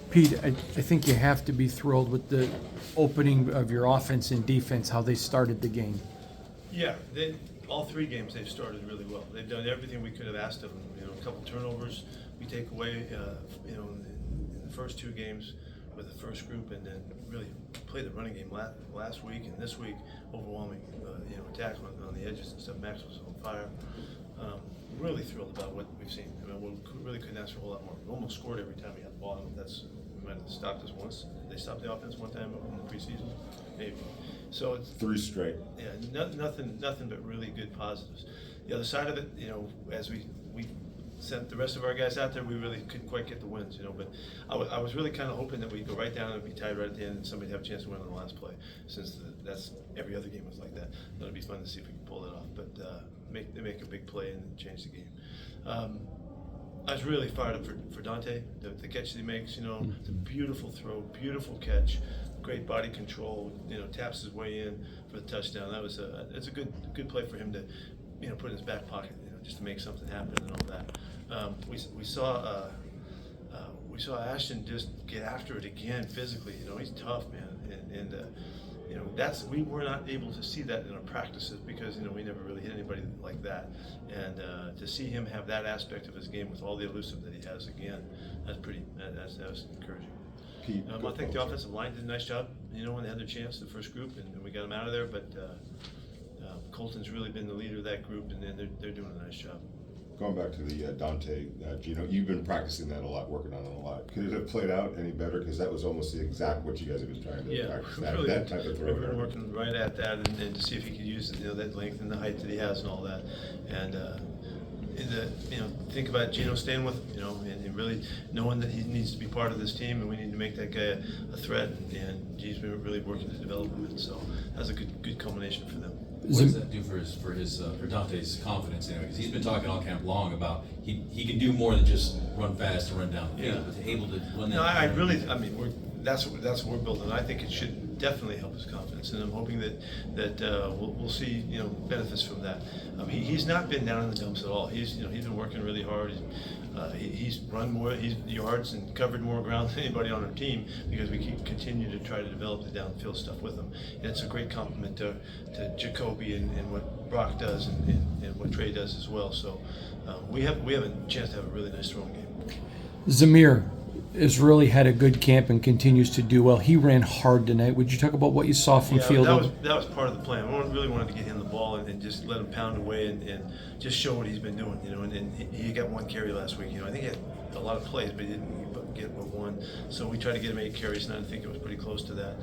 Pete, I think you have to be thrilled with the opening of your offense and defense, how they started the game. Yeah, all three games they've started really well. They've done everything we could have asked of them. A couple turnovers we take away, in the first two games with the first group, and then really played the running game last week and this week, overwhelming, attack on the edges and stuff. Max was on fire. Really thrilled about what we've seen. I mean, we really couldn't ask for a whole lot more. We almost scored every time we had the ball. We might have stopped us once. They stopped the offense one time in the preseason, maybe. So it's 3 straight. Yeah, nothing but really good positives. The other side of it, as we sent the rest of our guys out there, we really couldn't quite get the wins, But I was really kind of hoping that we'd go right down and be tied right at the end, and somebody'd have a chance to win on the last play. Since that's every other game was like that, it'll be fun to see if we can pull it off. But they make a big play and change the game. I was really fired up for Dante. The catch that he makes, it's a beautiful throw, beautiful catch, great body control. Taps his way in for the touchdown. It's a good play for him to, put in his back pocket, just to make something happen and all that. We saw Ashton just get after it again physically. He's tough, man, and we were not able to see that in our practices because we never really hit anybody like that, and to see him have that aspect of his game with all the elusive that he has again, that was encouraging. Pete, I think the offensive line did a nice job, when they had their chance, the first group, and we got them out of there. But Colton's really been the leader of that group, and they're doing a nice job. Going back to the Dante, Gino, you've been practicing that a lot, working on it a lot. Could it have played out any better? Because that was almost the exact what you guys have been trying to practice. That type of throw. We've been working right at that, and to see if he could use that length and the height that he has and all that. And think about Gino staying with him, and really knowing that he needs to be part of this team, and we need to make that guy a threat. And he's been really working to develop him, and so that's a good culmination for them. What does that do for Dante's confidence? Because he's been talking all camp long about he can do more than just run fast and run down the field, but able to run that. That's what we're building. I think it should definitely help his confidence, and I'm hoping that we'll see benefits from that. He's not been down in the dumps at all. He's been working really hard. He's run more yards and covered more ground than anybody on our team because we continue to try to develop the downfield stuff with him. And it's a great compliment to Jacoby and what Brock does and what Trey does as well. So we have a chance to have a really nice throwing game. Zamir has really had a good camp and continues to do well. He ran hard tonight. Would you talk about what you saw from field? That was part of the plan. I really wanted to get him the ball and just let him pound away and just show what he's been doing. And he got 1 carry last week. I think he had a lot of plays, but he didn't get but 1. So we tried to get him 8 carries, and I think it was pretty close to that.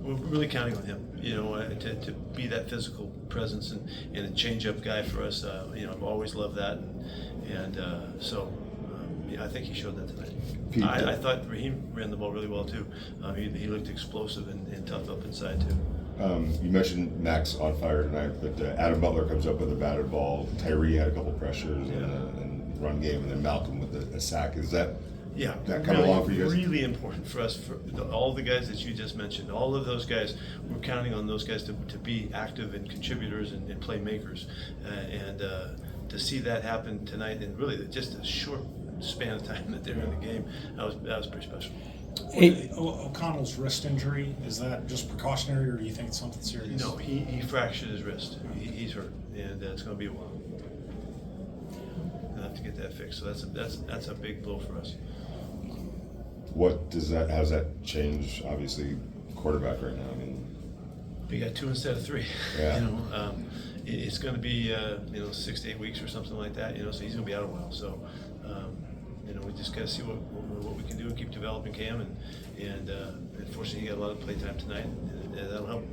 We're really counting on him, to be that physical presence and a change-up guy for us. I've always loved that, and so. I think he showed that tonight. Pete, I thought Raheem ran the ball really well too. He looked explosive and tough up inside too. You mentioned Max on fire tonight, but Adam Butler comes up with a batted ball. Tyree had a couple pressures in the run game, and then Malcolm with a sack. Is that that come along for you guys? Really important for us, all the guys that you just mentioned. All of those guys, we're counting on those guys to be active and contributors and playmakers, and to see that happen tonight, and really just a short span of time that they're in the game, that was pretty special. O'Connell's wrist injury, is that just precautionary, or do you think it's something serious? No, he fractured his wrist. He's hurt, and it's going to be a while. We'll have to get that fixed. So that's a big blow for us. How does that change? Obviously, quarterback right now. We got 2 instead of 3. Yeah. It's going to be 6 to 8 weeks or something like that. So he's going to be out a while. So. We just got to see what we can do and keep developing Cam, and unfortunately he got a lot of play time tonight, and that'll help.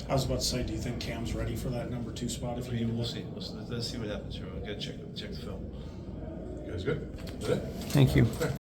I was about to say, do you think Cam's ready for that number 2 spot? We'll see. Let's see what happens here. I've got to check the film. You guys good? Thank you.